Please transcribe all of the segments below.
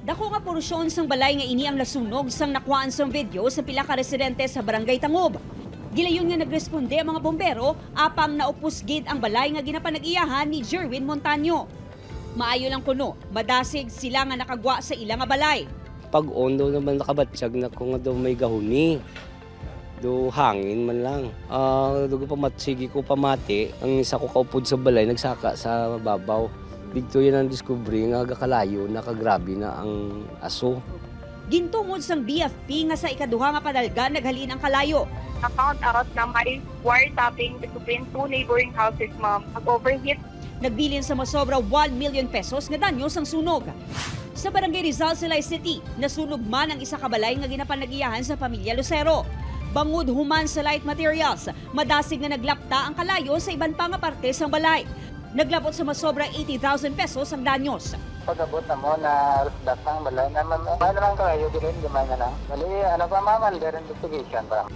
Dako nga porsyon sang balay nga ini ang nasunog sang nakuhaan sang video sa pila ka residente sa Barangay Tangob. Gilayon nga nagresponde ang mga bombero apang naupusgid ang balay nga ginapanag-iyahan ni Jerwin Montaño. Maayo lang kuno, madasig sila nga nakagwa sa ilang nga balay. Pag ondo naman nakabatsag na kung daw may gahuni. Do hangin man lang. Dugo pamatsigi ko pamati, ang isa ko kaupod sa balay, nagsaka sa babaw. Dito yan ang discovery nga gakalayo, nakagrabe na ang aso. Gintungod sang BFP nga sa ikaduha nga padalgan naghalin ang kalayo. Na-found out na may wiretapping between two neighboring houses, ma'am. Nag-overheat. Nagbilin sa masobra 1 million pesos nga danyo sang sunog. Sa Barangay Rizal, Silay City, nasunog man ang isa ka balay nga ginapanag-iyahan sa pamilya Lucero. Bangod human sa light materials, madasig na naglapta ang kalayo sa iban pa nga parte sang balay. Naglabot sa masobra 80,000 pesos ang danyos. Pag-abot na mo na datang balay naman, ano lang kayo din, gumay na lang. Mali, ano pa ma'am, under investigation pa.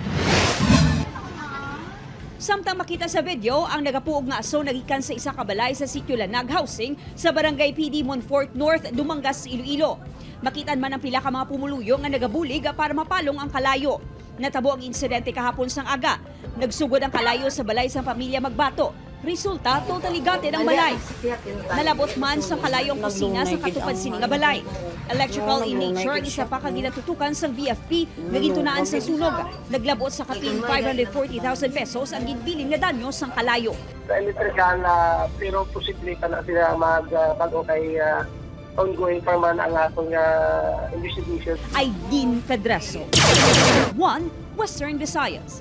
Samtang makita sa video, ang nagapuog nga aso nagikan sa isa ka balay sa Sitio Lanag Housing sa Barangay PD Monfort North, Dumangas, Iloilo. Makitaan man ang pila ka mga pumuluyo nga nagabulig para mapalong ang kalayo. Natabo ang insidente kahapon sang aga. Nagsugod ang kalayo sa balay sa pamilya Magbato. Resulta, totally gutted ang balay. Nalabot man sa kalayong kusina sa katupad sini nga balay. Electrical in nature, isa pa kang ginatutukan sa BFP nga gintunaan sa sunog. Naglabot sa kapin 540,000 pesos ang ginbilin nga danyo sang kalayo. Sa electrical, pero posible pa na sila mag-bago kay ongoing pa man ang atong investigation. Aidin Pedraso, 1 Western Visayas.